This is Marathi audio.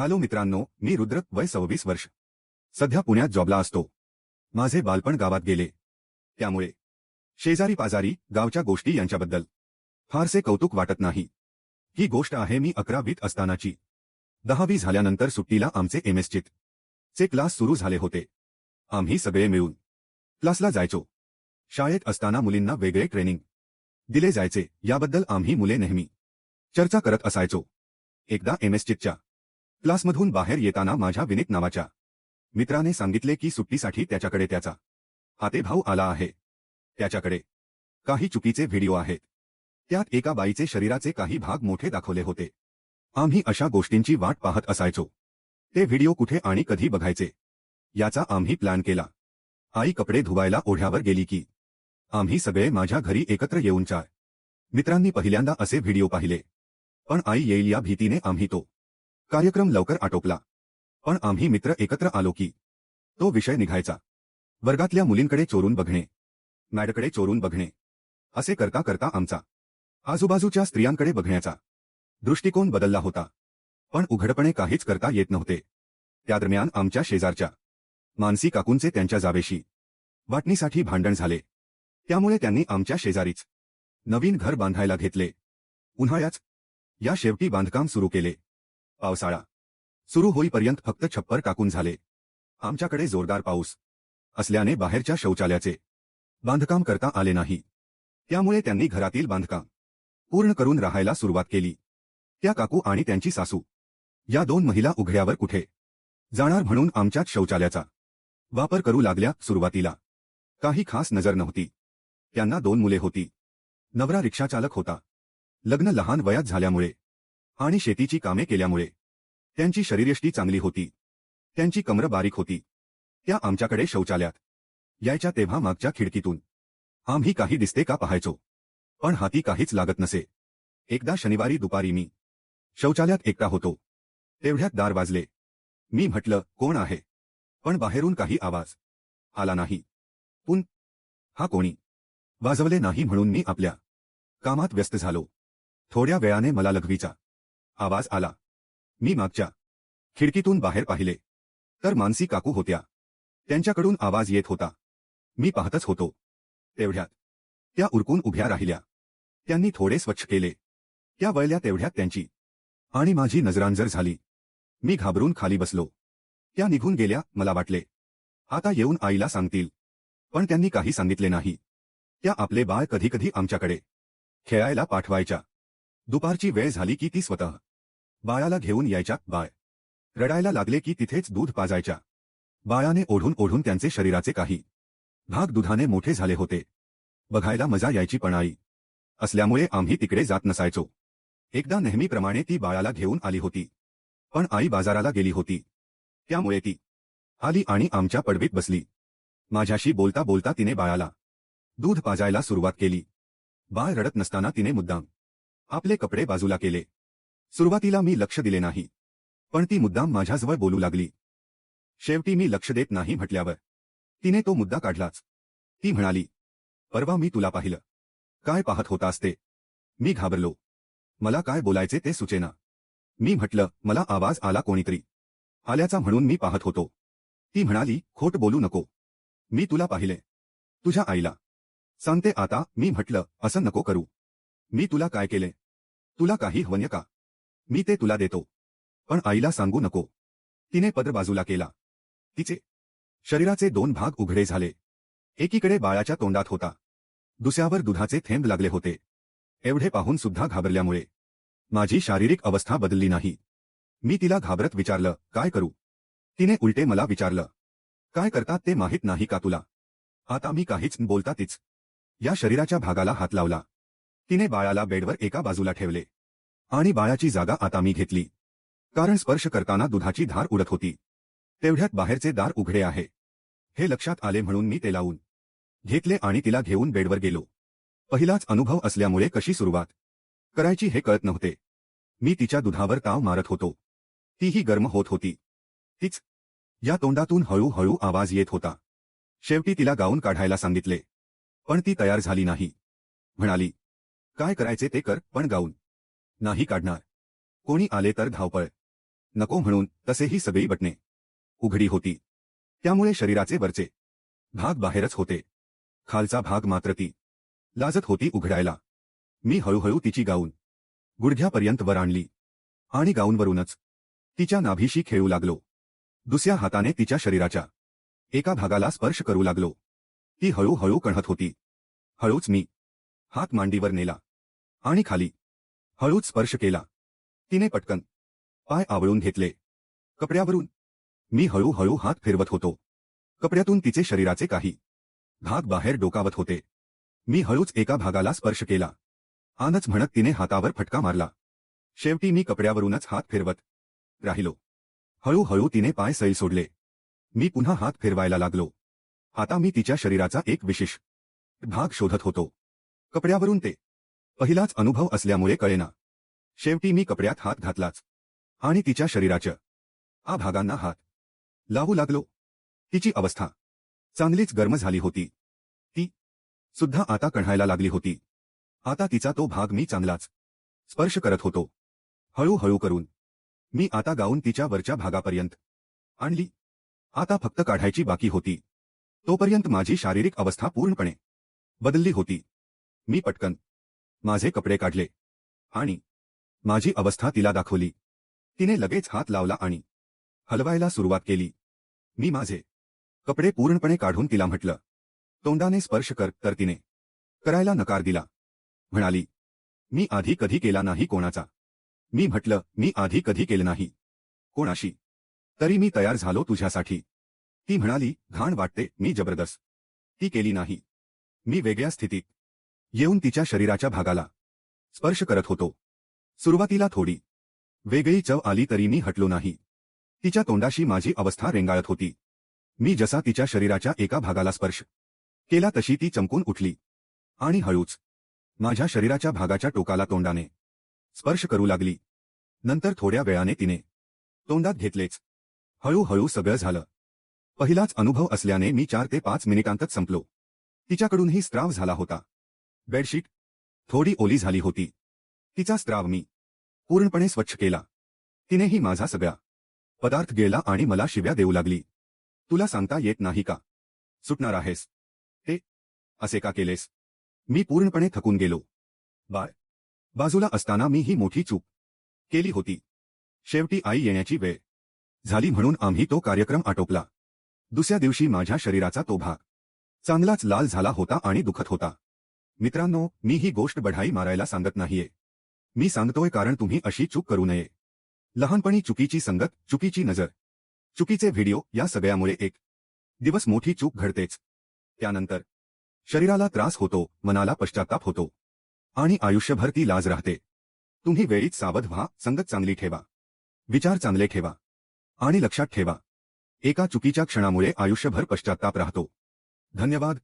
हॅलो मित्रांनो, मी रुद्र, वय 26 वर्ष. सध्या पुण्यात जॉबला असतो. माझे बालपण गावात गेले. त्यामुळे शेजारी पाजारी गावच्या गोष्टी यांच्याबद्दल फारसे कौतुक वाटत नाही. ही गोष्ट आहे मी 11वीत असतानाची. 10वी झाल्यानंतर सुट्टीला आमचे एमएसचित चे क्लास सुरू झाले होते. आम्ही सगळे मिळून क्लासला जायचो. शाळेत असताना मुलींना वेगळे ट्रेनिंग दिले जायचे, याबद्दल आम्ही मुले नेहमी चर्चा करत असायचो. एकदा एमएसचितच्या क्लासमधून बाहेर येताना माझ्या विनीत नावाच्या मित्राने सांगितले की सुट्टीसाठी त्याच्याकडे त्याचा आते भाऊ आला आहे. त्याच्याकडे काही चुकीचे व्हिडिओ आहेत. त्यात एका बाईचे शरीराचे काही भाग मोठे दाखवले होते. आम्ही अशा गोष्टींची वाट पाहत असायचो. ते व्हिडिओ कुठे आणि कधी बघायचे याचा आम्ही प्लॅन केला. आई कपडे धुवायला ओढ्यावर गेली की आम्ही सगळे माझ्या घरी एकत्र येऊन चार मित्रांनी पहिल्यांदा असे व्हिडिओ पाहिले. पण आई येईल या भीतीने आम्ही तो कार्यक्रम लवकर आटोपला. पण आम्ही मित्र एकत्र आलो की तो विषय निघायचा. वर्गातल्या मुलींकडे चोरून बघणे, मॅडकडे चोरून बघणे, असे करता करता आमचा आजूबाजूच्या स्त्रियांकडे बघण्याचा दृष्टिकोन बदलला होता. पण उघडपणे काहीच करता येत नव्हते. त्यादरम्यान आमच्या शेजारच्या मानसी काकूंचे त्यांच्या जावेशी वाटणीसाठी भांडण झाले. त्यामुळे त्यांनी आमच्या शेजारीच नवीन घर बांधायला घेतले. उन्हाळ्याच या शेवटी बांधकाम सुरू केले. पावसाळा सुरू होईपर्यंत फक्त छप्पर टाकून झाले. आमच्याकडे जोरदार पाऊस असल्याने बाहेरच्या शौचालयाचे बांधकाम करता आले नाही. त्यामुळे त्यांनी घरातील बांधकाम पूर्ण करून राहायला सुरुवात केली. त्या काकू आणि त्यांची सासू या दोन महिला उघड्यावर कुठे जाणार म्हणून आमच्याच शौचालयाचा वापर करू लागल्या. सुरुवातीला काही खास नजर नव्हती. त्यांना 2 मुले होती. नवरा रिक्षाचालक होता. लग्न लहान वयात झाल्यामुळे आणि शेतीची कामे केल्यामुळे त्यांची शरीरयष्टी चांगली होती. त्यांची कमर बारीक होती. त्या आमच्याकडे शौचालयात यायच्या तेव्हा मागच्या खिडकीतून आम्ही काही दिसते का पाहायचो, पण हाती काहीच लागत नसे. एकदा शनिवारी दुपारी मी शौचालयात एकटा होतो. तेवढ्यात दार वाजले. मी म्हटलं, कोण आहे? पण बाहेरून काही आवाज आला नाही. हा कोणी वाजवले नाही म्हणून मी आपल्या कामात व्यस्त झालो. थोड्या वेळाने मला लघवीचा आवाज आला. मी मागच्या खिडकीतून बाहेर पाहिले तर मानसी काकू होत्या. त्यांच्याकडून आवाज येत होता. मी पाहतच होतो. तेवढ्यात त्या उरकून उभ्या राहिल्या. त्यांनी थोडे स्वच्छ केले. त्या वळल्या. तेवढ्यात त्यांची आणि माझी नजरांजर झाली. मी घाबरून खाली बसलो. त्या निघून गेल्या. मला वाटले आता येऊन आईला सांगतील, पण त्यांनी काही सांगितले नाही. त्या आपले बाळ कधीकधी आमच्याकडे खेळायला पाठवायच्या. दुपारची वेळ झाली की ती स्वतः बाळाला घेऊन यायच्या. बाळ रडायला लागले की तिथेच दूध पाजायच्या. बाळाने ओढून ओढून त्यांचे शरीराचे काही भाग दुधाने मोठे झाले होते. बघायला मजा यायची, पण आई असल्यामुळे आम्ही तिकडे जात नसायचो. एकदा नेहमीप्रमाणे ती बाळाला घेऊन आली होती. पण आई बाजाराला गेली होती. त्यामुळे ती आली आणि आमच्या पडवीत बसली. माझ्याशी बोलता बोलता तिने बाळाला दूध पाजायला सुरुवात केली. बाळ रडत नसताना तिने मुद्दाम आपले कपडे बाजूला केले. सुरुवातीला मी लक्ष दिले नाही, पण ती मुद्दाम माझ्याजवळ बोलू लागली. शेवटी मी लक्ष देत नाही म्हटल्यावर तिने तो मुद्दा काढलाच. ती म्हणाली, परवा मी तुला पाहिलं. काय पाहत होतास ते? मी घाबरलो. मला काय बोलायचे ते सुचेना. मी म्हटलं, मला आवाज आला कोणीतरी आल्याचा म्हणून मी पाहत होतो. ती म्हणाली, खोट बोलू नको. मी तुला पाहिले. तुझ्या आईला सांगते आता. मी म्हटलं, असं नको करू. मी तुला काय केले? तुला काही हवंय का? मी ते तुला देतो, पण आईला सांगू नको. तिने पदर बाजूला केला. तिचे शरीराचे 2 भाग उघडे झाले. एकीकडे बाळाच्या तोंडात होता, दुसऱ्यावर दुधाचे थेंब लागले होते. एवढे पाहून सुद्धा घाबरल्यामुळे माझी शारीरिक अवस्था बदलली नाही. मी तिला घाबरत विचारलं, काय करू? तिने उलटे मला विचारलं, काय करतात ते माहीत नाही का तुला? आता मी काहीच न बोलता तीच या शरीराच्या भागाला हात लावला. तिने बाळाला बेडवर एका बाजूला ठेवले आणि बाळाची जागा आता मी घेतली, कारण स्पर्श करताना दुधाची धार उडत होती. तेवढ्यात बाहेरचे दार उघडे आहे हे लक्षात आले म्हणून मी ते लावून घेतले आणि तिला घेऊन बेडवर गेलो. पहिलाच अनुभव असल्यामुळे कशी सुरुवात करायची हे कळत नव्हते. मी तिच्या दुधावर ताव मारत होतो. तीही गरम होत होती. तीच या तोंडातून हळूहळू आवाज येत होता. शेवटी तिला गाऊन काढायला सांगितले, पण ती तयार झाली नाही. म्हणाली, काय करायचे ते कर, पण गाऊन नाही काढणार. कोणी आले तर धावपळ नको म्हणून तसेही सगळी बटणे उघडी होती, त्यामुळे शरीराचे वरचे भाग बाहेरच होते. खालचा भाग मात्र ती लाजत होती उघडायला. मी हळूहळू तिची गाऊन गुडघ्यापर्यंत वर आणली आणि गाऊनवरूनच तिच्या नाभीशी खेळू लागलो. दुसऱ्या हाताने तिच्या शरीराच्या एका भागाला स्पर्श करू लागलो. ती हळूहळू कणहत होती. हळूच मी हात मांडीवर नेला आणि खाली हळूच स्पर्श केला. तिने पटकन पाय आवळून घेतले कपड्यावरून. मी हळूहळू हात फिरवत होतो. कपड्यातून तिचे शरीराचे काही भाग बाहेर डोकावत होते. मी हळूच एका भागाला स्पर्श केला. आनच म्हणत तिने हातावर फटका मारला. शेवटी मी कपड्यावरूनच हात फिरवत राहिलो. हळूहळू तिने पाय सैल सोडले. मी पुन्हा हात फिरवायला लागलो. आता मी तिच्या शरीराचा एक विशेष भाग शोधत होतो. कपड्यावरून ते पहिलाच अनुभव असल्यामुळे कळेना. शेवटी मी कपड्यात हात घातलाच आणि तिच्या शरीराच्या आ भागांना हात लावू लागलो. तिची अवस्था चांगलीच गरम झाली होती. ती सुद्धा आता कण्हायला लागली होती. आता तिचा तो भाग मी चांगलाच स्पर्श करत होतो. हळूहळू करून मी आता गाऊन तिच्या वरच्या भागापर्यंत आणली. आता फक्त काढायची बाकी होती. तोपर्यंत माझी शारीरिक अवस्था पूर्णपणे बदलली होती. मी पटकन माझे कपडे काढले आणि माझी अवस्था तिला दाखवली. तिने लगेच हात लावला आणि हलवायला सुरुवात केली. मी माझे कपडे पूर्णपणे काढून तिला म्हटलं, तोंडाने स्पर्श कर, तर तिने करायला नकार दिला. म्हणाली, मी आधी कधी केला नाही कोणाचा. मी म्हटलं, मी आधी कधी केलं नाही कोणाशी, तरी मी तयार झालो तुझ्यासाठी. ती म्हणाली, घाण वाटते. मी जबरदस्त ती केली नाही. मी वेगळ्या स्थितीत येऊन तिच्या शरीराच्या भागाला स्पर्श करत होतो. सुरुवातीला थोडी वेगळी चव आली तरी मी हटलो नाही. तिच्या तोंडाशी माझी अवस्था रेंगाळत होती. मी जसा तिच्या शरीराच्या एका भागाला स्पर्श केला तशी ती चमकून उठली आणि हळूच माझ्या शरीराच्या भागाच्या टोकाला तोंडाने स्पर्श करू लागली. नंतर थोड्या वेळाने तिने तोंडात घेतलेच. हळूहळू सगळं झालं. पहिलाच अनुभव असल्याने मी 4 ते 5 मिनिटांतच संपलो. तिच्याकडूनही स्त्राव झाला होता. बेडशीट थोडी ओली झाली होती. तिचा स्त्राव मी पूर्णपणे स्वच्छ केला. तिनेही माझा सगळा पदार्थ गिळला आणि मला शिव्या देऊ लागली. तुला सांगता येत नाही का? सुटणार आहेस ते असे का केलेस? मी पूर्णपणे थकून गेलो. बाजूला असताना मी ही मोठी चूक केली होती. शेवटी आई येण्याची वेळ झाली म्हणून आम्ही तो कार्यक्रम आटोपला. दुसऱ्या दिवशी माझ्या शरीराचा तो भाग चांगलाच लाल झाला होता आणि दुखत होता. मित्रांनो, मी ही गोष्ट बढाई मारायला सांगत नाहीये. मी सांगतोय कारण तुम्ही अशी चूक करू नये. लहानपणी चुकीची संगत, चुकीची नजर, चुकीचे व्हिडिओ या सगळ्यामुळे एक दिवस मोठी चूक घडतेच. त्यानंतर शरीराला त्रास होतो, मनाला पश्चात्ताप होतो आणि आयुष्यभर ती लाज राहते. तुम्ही वेळीच सावध व्हा, संगत चांगली ठेवा, विचार चांगले ठेवा आणि लक्षात ठेवा, एका चुकीच्या क्षणामुळे आयुष्यभर पश्चात्ताप राहतो. धन्यवाद.